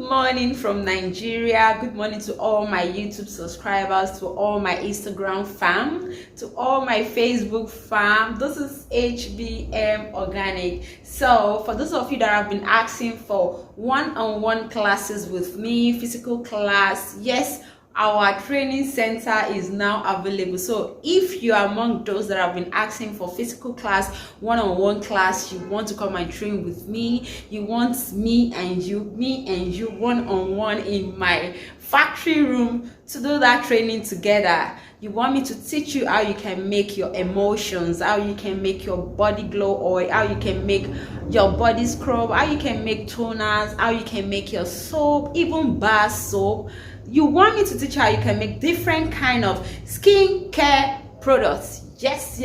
morning from Nigeria. Good morning to all my YouTube subscribers, to all my Instagram fam, to all my Facebook fam. This is HBM Organic. So for those of you that have been asking for one-on-one classes with me, physical class, yes, our training center is now available. So if you are among those that have been asking for physical class, one-on-one class, you want to come and train with me, you want me and you one-on-one in my factory room to do that training together. You want me to teach you how you can make your emotions, how you can make your body glow oil, how you can make your body scrub, how you can make toners, how you can make your soap, even bar soap. You want me to teach how you can make different kind of skincare products. Yes,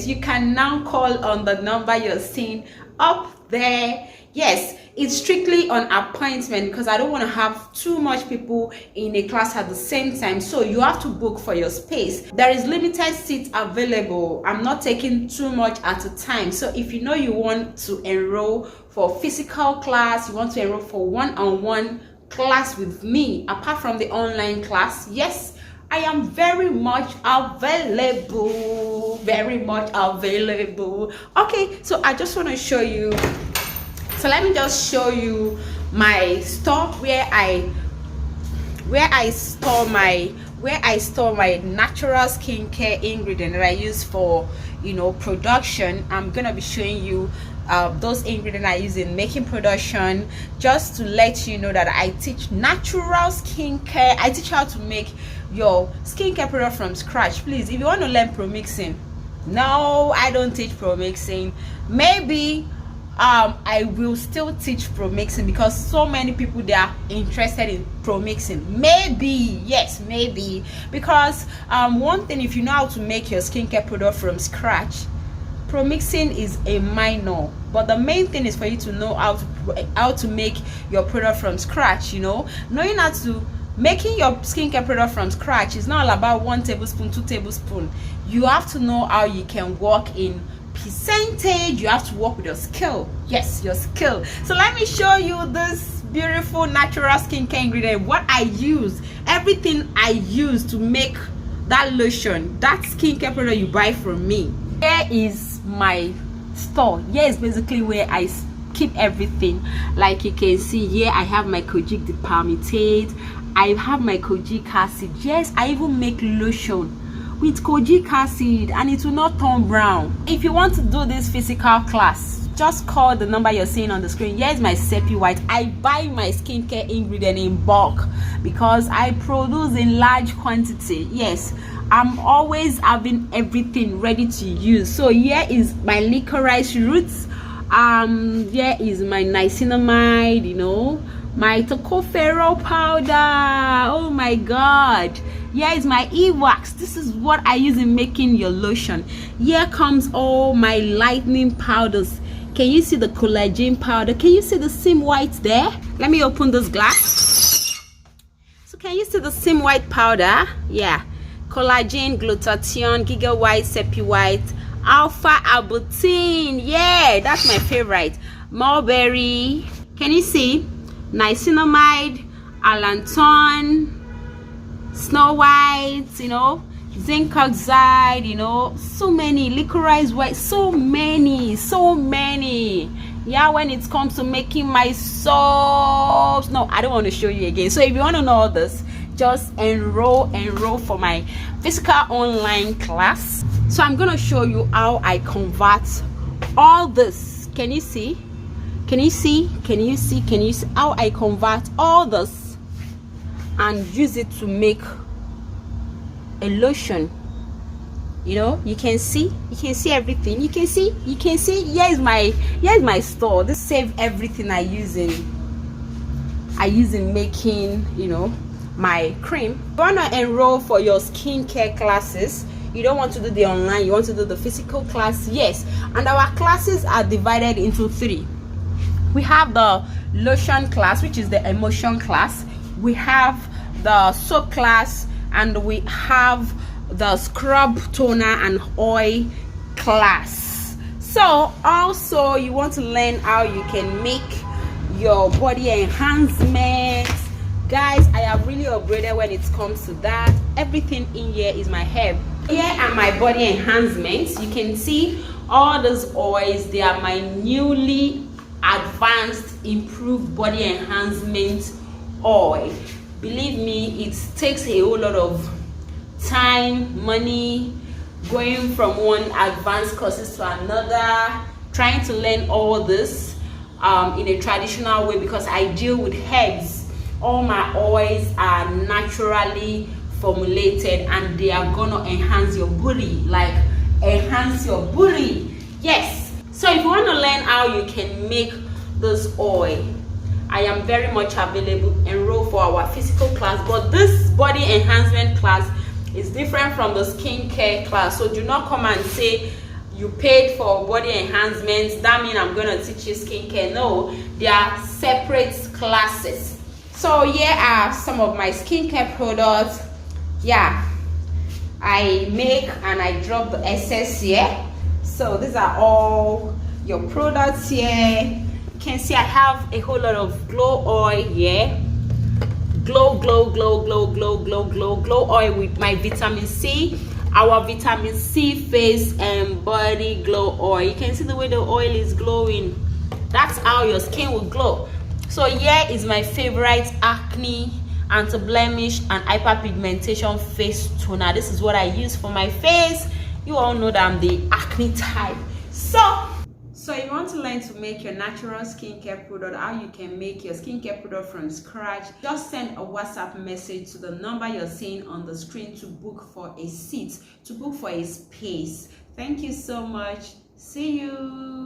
you can now call on the number you're seeing up there. Yes, it's strictly on appointment because I don't want to have too much people in a class at the same time, so you have to book for your space. There is limited seats available. I'm not taking too much at a time. So if you know you want to enroll for physical class, you want to enroll for one-on-one class with me apart from the online class, yes, I am very much available. Okay, so I just want to show you. So let me just show you my store where I store my natural skincare ingredient that I use for production. I'm gonna be showing you those ingredients I use in making production, just to let you know that I teach natural skincare. I teach how to make your skincare product from scratch. Please, if you want to learn pro-mixing, no, I don't teach pro-mixing. Maybe I will still teach pro-mixing because so many people, they are interested in pro-mixing. Maybe because one thing, if you know how to make your skincare product from scratch, pro-mixing is a minor, but the main thing is for you to know how to make your product from scratch. Knowing how to making your skincare product from scratch is not all about 1 tablespoon, 2 tablespoons. You have to know how you can work in percentage. You have to work with your skill. Yes, your skill. So let me show you this beautiful natural skincare ingredient, what I use, everything I use to make that lotion, that skincare product you buy from me. Here is my store. Here is basically where I keep everything. Like you can see here, I have my kojic palmitate, I have my kojic acid. Yes, I even make lotion with kojic acid and it will not turn brown. If you want to do this physical class, just call the number you're seeing on the screen. Here's my Sepi White. I buy my skincare ingredient in bulk because I produce in large quantity. Yes, I'm always having everything ready to use. So here is my licorice roots. Here is my niacinamide, my tocopherol powder. Oh my god. Here is my e-wax. This is what I use in making your lotion. Here comes all my lightening powders. Can you see the collagen powder? Can you see the Sim White there? Let me open this glass. So can you see the Sim White powder? Yeah. Collagen, glutathione, Giga White, Sepi White, Alpha Arbutin. Yeah, that's my favorite. Mulberry. Can you see? Niacinamide, allantoin, Snow White, zinc oxide, so many, licorice white, so many. Yeah, when it comes to making my soaps, no, I don't want to show you again. So if you want to know all this, just enroll for my physical online class. So I'm gonna show you how I convert all this. Can you see how I convert all this and use it to make a lotion? You can see everything. You can see here's my store. This save everything I use in making my cream. You want to enroll for your skincare classes, you don't want to do the online, you want to do the physical class. Yes, and our classes are divided into 3. We have the lotion class, which is the emotion class. We have the soap class, and we have the scrub, toner and oil class. So also you want to learn how you can make your body enhancement. Guys, I have really upgraded when it comes to that. Everything in here is my herb. Here are my body enhancements. You can see all those oils. They are my newly advanced improved body enhancement oil. Believe me, it takes a whole lot of time, money, going from one advanced courses to another, trying to learn all this in a traditional way, because I deal with herbs. All my oils are naturally formulated and they are gonna enhance your booty, like enhance your booty. Yes. So if you want to learn how you can make this oil, I am very much available. Enroll for our physical class, but this body enhancement class is different from the skincare class. So do not come and say you paid for body enhancements, that means I'm going to teach you skincare. No, they are separate classes. So here are some of my skincare products. Yeah, I make and I drop the excess here. So these are all your products here. You can see I have a whole lot of glow oil here. Glow oil with my vitamin C. Our vitamin C face and body glow oil. You can see the way the oil is glowing. That's how your skin will glow. So here is my favorite acne, anti-blemish and hyperpigmentation face toner. This is what I use for my face. You all know that I'm the acne type. So if you want to learn to make your natural skincare product, how you can make your skincare product from scratch, just send a WhatsApp message to the number you're seeing on the screen to book for a seat, to book for a space. Thank you so much. See you.